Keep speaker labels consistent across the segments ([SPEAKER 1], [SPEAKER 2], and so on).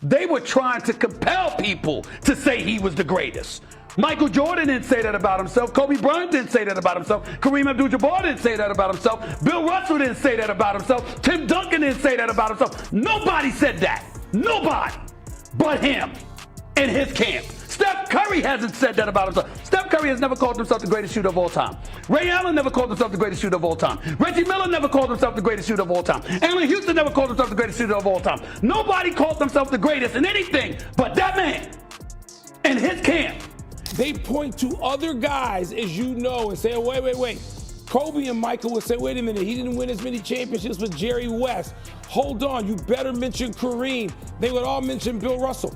[SPEAKER 1] They were trying to compel people to say he was the greatest. Michael Jordan didn't say that about himself. Kobe Bryant didn't say that about himself. Kareem Abdul-Jabbar didn't say that about himself. Bill Russell didn't say that about himself. Tim Duncan didn't say that about himself. Nobody said that. Nobody but him and his camp. Steph Curry hasn't said that about himself. Steph Curry has never called himself the greatest shooter of all time. Ray Allen never called himself the greatest shooter of all time. Reggie Miller never called himself the greatest shooter of all time. Allen Houston never called himself the greatest shooter of all time. Nobody called himself the greatest in anything but that man and his camp.
[SPEAKER 2] They point to other guys, as you know, and say, oh, wait. Kobe and Michael would say, wait a minute, he didn't win as many championships with Jerry West. Hold on, you better mention Kareem. They would all mention Bill Russell.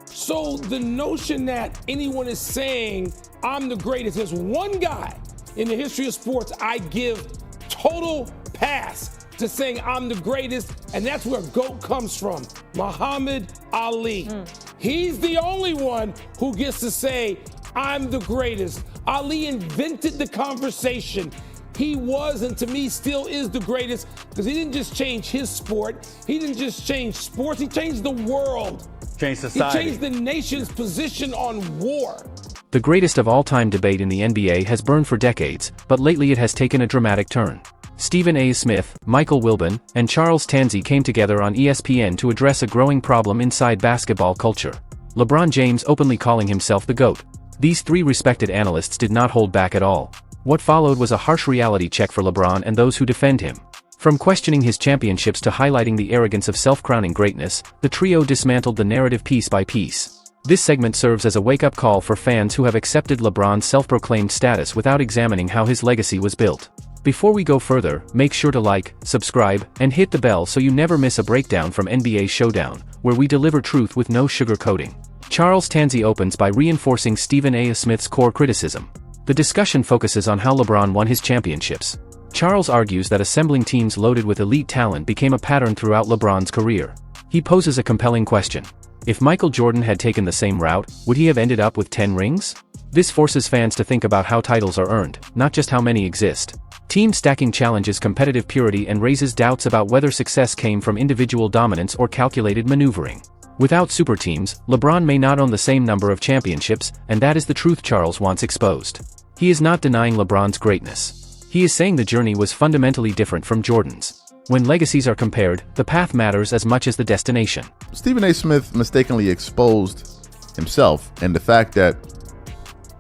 [SPEAKER 2] So the notion that anyone is saying, I'm the greatest, there's one guy in the history of sports I give total pass to saying I'm the greatest, and that's where GOAT comes from, Muhammad Ali. He's the only one who gets to say, I'm the greatest. Ali invented the conversation. He was, and to me, still is the greatest, because he didn't just change his sport. He didn't just change sports. He changed the world.
[SPEAKER 1] Changed society.
[SPEAKER 2] He changed the nation's position on war.
[SPEAKER 3] The greatest of all-time debate in the NBA has burned for decades, but lately it has taken a dramatic turn. Stephen A. Smith, Michael Wilbon, and Charles Tanzi came together on ESPN to address a growing problem inside basketball culture. LeBron James openly calling himself the GOAT. These three respected analysts did not hold back at all. What followed was a harsh reality check for LeBron and those who defend him. From questioning his championships to highlighting the arrogance of self-crowning greatness, the trio dismantled the narrative piece by piece. This segment serves as a wake-up call for fans who have accepted LeBron's self-proclaimed status without examining how his legacy was built. Before we go further, make sure to like, subscribe, and hit the bell so you never miss a breakdown from NBA Showdown, where we deliver truth with no sugarcoating. Charles Tanzi opens by reinforcing Stephen A. Smith's core criticism. The discussion focuses on how LeBron won his championships. Charles argues that assembling teams loaded with elite talent became a pattern throughout LeBron's career. He poses a compelling question. If Michael Jordan had taken the same route, would he have ended up with 10 rings? This forces fans to think about how titles are earned, not just how many exist. Team stacking challenges competitive purity and raises doubts about whether success came from individual dominance or calculated maneuvering. Without super teams, LeBron may not own the same number of championships, and that is the truth Charles wants exposed. He is not denying LeBron's greatness. He is saying the journey was fundamentally different from Jordan's. When legacies are compared, the path matters as much as the destination.
[SPEAKER 4] Stephen A. Smith mistakenly exposed himself and the fact that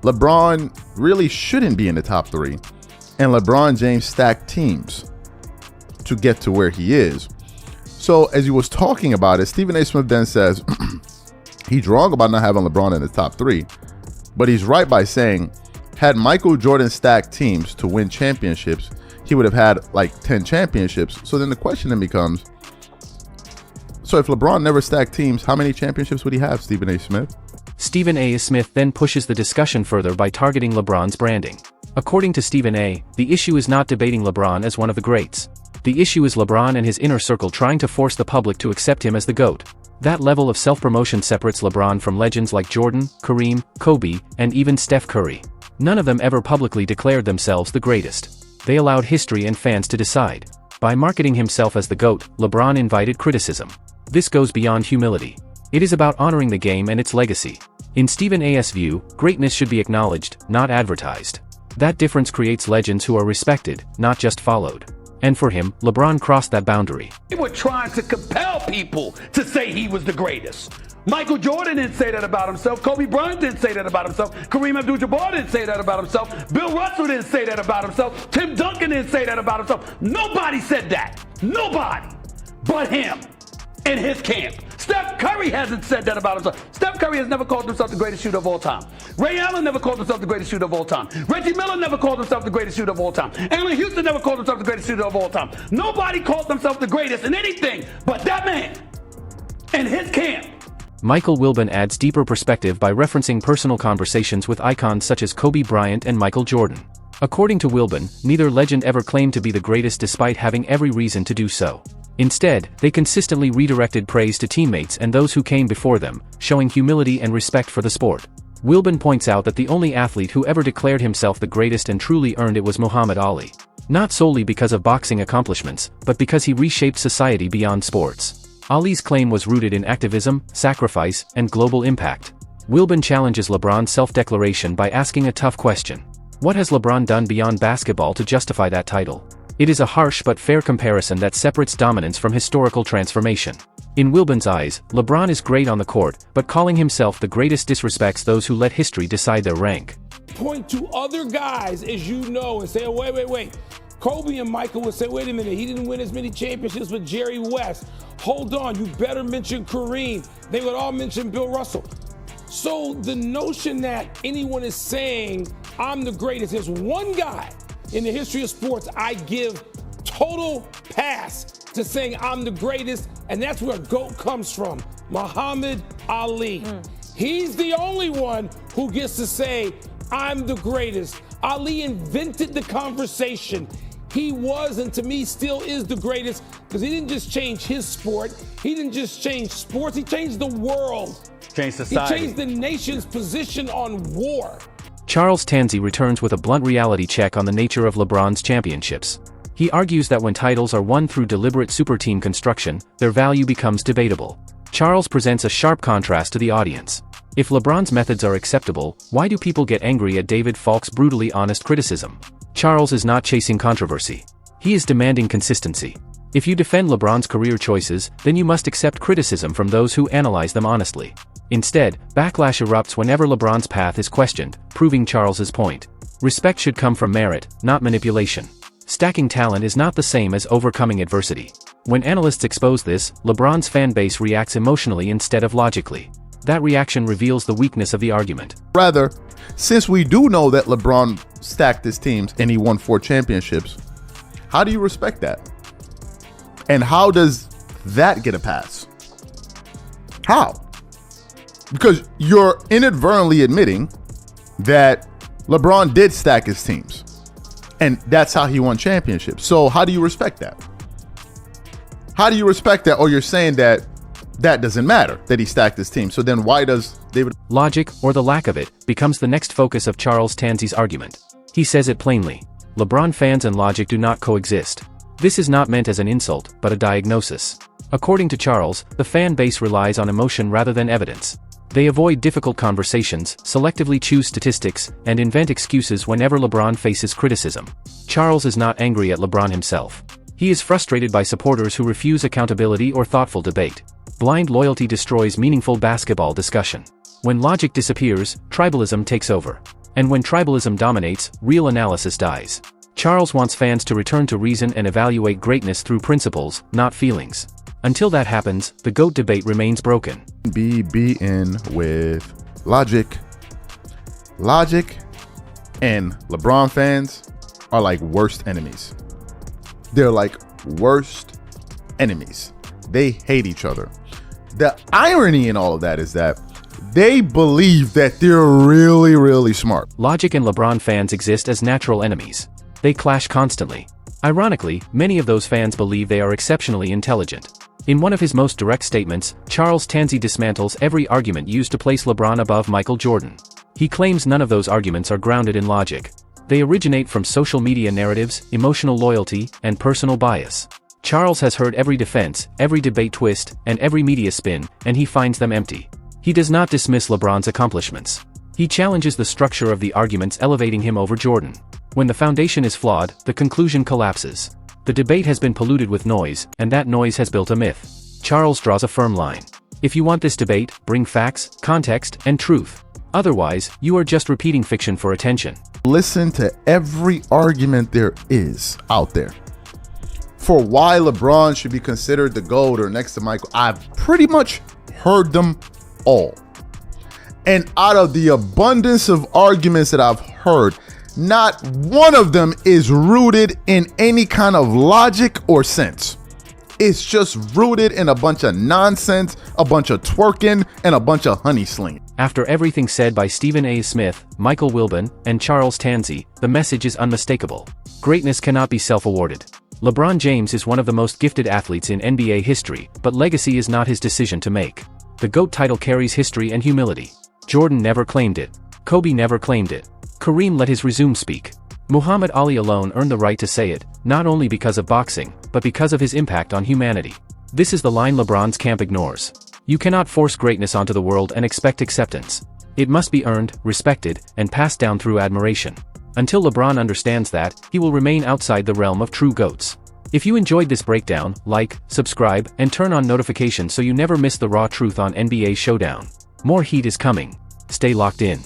[SPEAKER 4] LeBron really shouldn't be in the top three, and LeBron James stacked teams to get to where he is. So as he was talking about it, Stephen A. Smith then says he's wrong about not having LeBron in the top three, but he's right by saying had Michael Jordan stacked teams to win championships, he would have had like 10 championships. So then the question then becomes, so if LeBron never stacked teams, how many championships would he have, Stephen A. Smith?
[SPEAKER 3] Stephen A. Smith then pushes the discussion further by targeting LeBron's branding. According to Stephen A., the issue is not debating LeBron as one of the greats. The issue is LeBron and his inner circle trying to force the public to accept him as the GOAT. That level of self-promotion separates LeBron from legends like Jordan, Kareem, Kobe, and even Steph Curry. None of them ever publicly declared themselves the greatest. They allowed history and fans to decide. By marketing himself as the GOAT, LeBron invited criticism. This goes beyond humility. It is about honoring the game and its legacy. In Stephen A.'s view, greatness should be acknowledged, not advertised. That difference creates legends who are respected, not just followed. And for him, LeBron crossed that boundary.
[SPEAKER 1] They were trying to compel people to say he was the greatest. Michael Jordan didn't say that about himself. Kobe Bryant didn't say that about himself. Kareem Abdul-Jabbar didn't say that about himself. Bill Russell didn't say that about himself. Tim Duncan didn't say that about himself. Nobody said that. Nobody but him and his camp. Steph Curry hasn't said that about himself. Steph Curry has never called himself the greatest shooter of all time. Ray Allen never called himself the greatest shooter of all time. Reggie Miller never called himself the greatest shooter of all time. Allen Houston never called himself the greatest shooter of all time. Nobody called himself the greatest in anything but that man and his camp.
[SPEAKER 3] Michael Wilbon adds deeper perspective by referencing personal conversations with icons such as Kobe Bryant and Michael Jordan. According to Wilbon, neither legend ever claimed to be the greatest despite having every reason to do so. Instead, they consistently redirected praise to teammates and those who came before them, showing humility and respect for the sport. Wilbon points out that the only athlete who ever declared himself the greatest and truly earned it was Muhammad Ali. Not solely because of boxing accomplishments, but because he reshaped society beyond sports. Ali's claim was rooted in activism, sacrifice, and global impact. Wilbon challenges LeBron's self-declaration by asking a tough question. What has LeBron done beyond basketball to justify that title? It is a harsh but fair comparison that separates dominance from historical transformation. In Wilbon's eyes, LeBron is great on the court, but calling himself the greatest disrespects those who let history decide their rank.
[SPEAKER 2] Point to other guys, as you know, and say, oh, wait. Kobe and Michael would say, wait a minute, he didn't win as many championships with Jerry West. Hold on, you better mention Kareem. They would all mention Bill Russell. So the notion that anyone is saying, I'm the greatest, there's one guy in the history of sports I give total pass to saying I'm the greatest, and that's where GOAT comes from, Muhammad Ali. He's the only one who gets to say, I'm the greatest. Ali invented the conversation. He was, and to me still is, the greatest, because he didn't just change his sport, he didn't just change sports, he changed the world.
[SPEAKER 1] Changed society.
[SPEAKER 2] He changed the nation's position on war.
[SPEAKER 3] Charles Tanzi returns with a blunt reality check on the nature of LeBron's championships. He argues that when titles are won through deliberate superteam construction, their value becomes debatable. Charles presents a sharp contrast to the audience. If LeBron's methods are acceptable, why do people get angry at David Falk's brutally honest criticism? Charles is not chasing controversy. He is demanding consistency. If you defend LeBron's career choices, then you must accept criticism from those who analyze them honestly. Instead, backlash erupts whenever LeBron's path is questioned, proving Charles's point. Respect should come from merit, not manipulation. Stacking talent is not the same as overcoming adversity. When analysts expose this, LeBron's fan base reacts emotionally instead of logically. That reaction reveals the weakness of the argument.
[SPEAKER 4] Rather, since we do know that LeBron stacked his teams and he won 4 championships, how do you respect that? And how does that get a pass? How? Because you're inadvertently admitting that LeBron did stack his teams. And that's how he won championships. So how do you respect that? How do you respect that? Or you're saying that that doesn't matter, that he stacked his team. So then why does David...
[SPEAKER 3] Logic, or the lack of it, becomes the next focus of Charles Tanzi's argument. He says it plainly. LeBron fans and logic do not coexist. This is not meant as an insult, but a diagnosis. According to Charles, the fan base relies on emotion rather than evidence. They avoid difficult conversations, selectively choose statistics, and invent excuses whenever LeBron faces criticism. Charles is not angry at LeBron himself. He is frustrated by supporters who refuse accountability or thoughtful debate. Blind loyalty destroys meaningful basketball discussion. When logic disappears, tribalism takes over. And when tribalism dominates, real analysis dies. Charles wants fans to return to reason and evaluate greatness through principles, not feelings. Until that happens, the GOAT debate remains broken.
[SPEAKER 4] Be beaten with logic. Logic and LeBron fans are like worst enemies. They're like worst enemies. They hate each other. The irony in all of that is that they believe that they're really, really smart.
[SPEAKER 3] Logic and LeBron fans exist as natural enemies. They clash constantly. Ironically, many of those fans believe they are exceptionally intelligent. In one of his most direct statements, Charles Tanzi dismantles every argument used to place LeBron above Michael Jordan. He claims none of those arguments are grounded in logic. They originate from social media narratives, emotional loyalty, and personal bias. Charles has heard every defense, every debate twist, and every media spin, and he finds them empty. He does not dismiss LeBron's accomplishments. He challenges the structure of the arguments, elevating him over Jordan. When the foundation is flawed, the conclusion collapses. The debate has been polluted with noise, and that noise has built a myth. Charles draws a firm line. If you want this debate, bring facts, context, and truth. Otherwise, you are just repeating fiction for attention.
[SPEAKER 4] Listen to every argument there is out there for why LeBron should be considered the GOAT or next to Michael. I've pretty much heard them all. And out of the abundance of arguments that I've heard, not one of them is rooted in any kind of logic or sense. It's just rooted in a bunch of nonsense, a bunch of twerking, and a bunch of honey slinging.
[SPEAKER 3] After everything said by Stephen A. Smith, Michael Wilbon, and Charles Tanzi, the message is unmistakable. Greatness cannot be self-awarded. LeBron James is one of the most gifted athletes in NBA history, but legacy is not his decision to make. The GOAT title carries history and humility. Jordan never claimed it. Kobe never claimed it. Kareem let his resume speak. Muhammad Ali alone earned the right to say it, not only because of boxing, but because of his impact on humanity. This is the line LeBron's camp ignores. You cannot force greatness onto the world and expect acceptance. It must be earned, respected, and passed down through admiration. Until LeBron understands that, he will remain outside the realm of true GOATs. If you enjoyed this breakdown, like, subscribe, and turn on notifications so you never miss the raw truth on NBA Showdown. More heat is coming. Stay locked in.